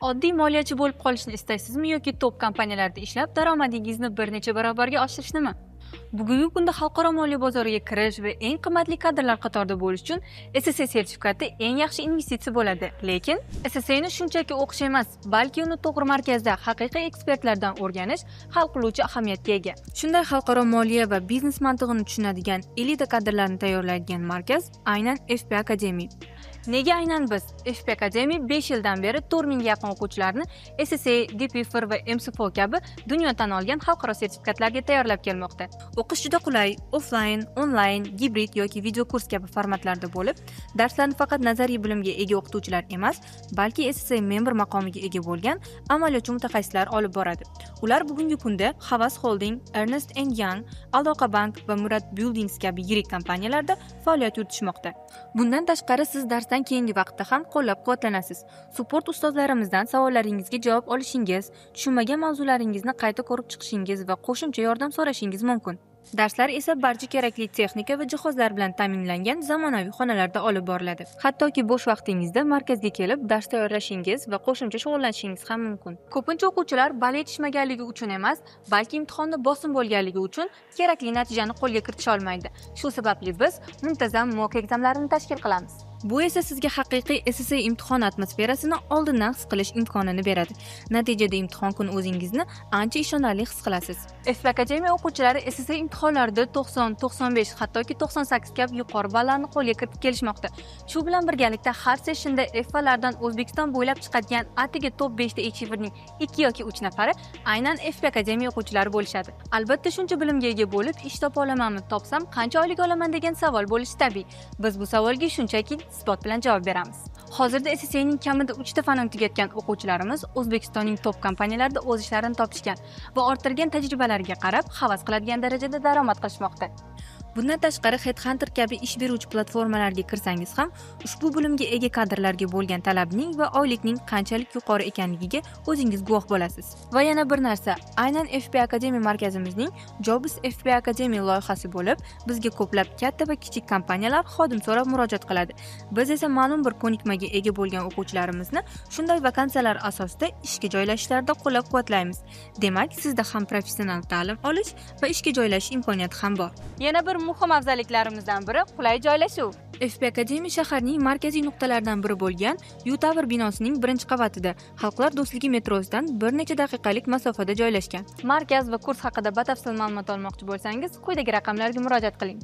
Oddiy moliyachi bo'lib qolishni istaysizmi yoki top kompaniyalarda ishlab daromadingizni bir necha barobarga oshirishnimi? Bugungi kunda xalqaro moliya bozoriga kirish va eng qimmatli kadrlar qatorida bo'lish uchun SSA sertifikati eng yaxshi investitsiya bo'ladi. Lekin SSAni shunchaki o'qish emas, balki uni to'g'ri markazda haqiqiy ekspertlardan o'rganish hal qiluvchi ahamiyatga ega. Shunday xalqaro moliya va biznes mantig'ini tushunadigan elita kadrlarni tayyorlaydigan markaz aynan FP Academy. Nega aynan biz? FP Academy 5 yildan beri 4000 ga yaqin o'quvchilarni SSA, DPFR va MSFO kabi dunyo tan olgan xalqaro sertifikatlarga tayyorlab kelmoqda. O'qish juda qulay, offline, onlayn, gibrid yoki video kurs kabi formatlarda bo'lib, darslarni faqat nazariy bilimga ega o'qituvchilar emas, balki SSA member maqomiga ega bo'lgan amaliyotchi mutaxassislar olib boradi. Ular bugungi kunda Havas Holding, Ernst & Young, Aloqa Bank va Murad Buildings kabi yirik kompaniyalarda faoliyat yuritishmoqda. Bundan tashqari siz darsdan keyingi vaqtda ham qo'llab-quvvatlanasiz. Support ustozlarimizdan savollaringizga javob olishingiz, tushunmagan mavzularingizni qayta ko'rib chiqishingiz va qo'shimcha yordam so'rashingiz mumkin. Darslar esa barcha kerakli texnika va jihozlar bilan ta'minlangan zamonaviy xonalarda olib boriladi. Hattoki bo'sh vaqtingizda markazga kelib dars tayyorlashingiz va qo'shimcha shug'ullanishingiz ham mumkin. Ko'pincha o'quvchilar ball yetishmaganligi uchun emas, balki imtihonda bosim bo'lganligi uchun kerakli natijani qo'lga kiritisha olmaydi. Shu sababli biz muntazam mock examlarni tashkil qilamiz. Bu esa sizga haqiqiy SSA imtihon atmosferasini oldindan his qilish imkonini beradi. Natijada imtihon kuni o'zingizni ancha ishonarli his qilasiz. FP Academy o'quvchilari SSA imtihonlarida 90, 95, hattoki 98 kabi yuqori ballarni qo'lga kiritib kelishmoqda. Shu bilan birgalikda har sessionda FPlardan O'zbekiston bo'ylab chiqadigan atigi top 5 ta achieverning 2 yoki 3 nafari aynan FP Academy o'quvchilari bo'lishadi. Albatta shuncha bilimga ega bo'lib, ish topa olamanmi, topsam qancha oylik olaman degan savol bo'lishi tabiiy. Biz bu savolga shunchaki isbot bilan javob beramiz. Hozirda SSAning kamida 3 ta fanni tugatgan o'quvchilarimiz O'zbekistonning top kompaniyalarida o'z ishlarini topishgan va orttirgan tajribalariga qarab havas qiladigan darajada daromad qilishmoqda. Bundan tashqari Headhunter kabi ish beruvchi platformalarga kirsangiz ham ushbu bilimga ega kadrlarga bo'lgan talabning va oylikning qanchalik yuqori ekanligiga o'zingiz guvoh bo'lasiz. Va yana bir narsa, aynan FP Academy markazimizning Jobs FP Academy loyihasi bo'lib, bizga ko'plab katta va kichik kompaniyalar xodim so'rab murojaat qiladi. Biz esa ma'lum bir ko'nikmaga ega bo'lgan o'quvchilarimizni shunday vakansiyalar asosida ishga joylashishlarida qo'llab-quvvatlaymiz. Demak, sizda ham professional ta'lim olish va ishga joylashish imkoniyati ham bor. Yana bir muhim afzalliklarimizdan biri qulay joylashuv. FP Academy shaharning markaziy nuqtalaridan biri bo'lgan U-Tower binosining 1-qavatida, Xalqlar do'stligi metrosidan bir necha daqiqalik masofada joylashgan. Markaz va kurs haqida batafsil ma'lumot olmoqchi bo'lsangiz, quyidagi raqamlarga murojaat qiling.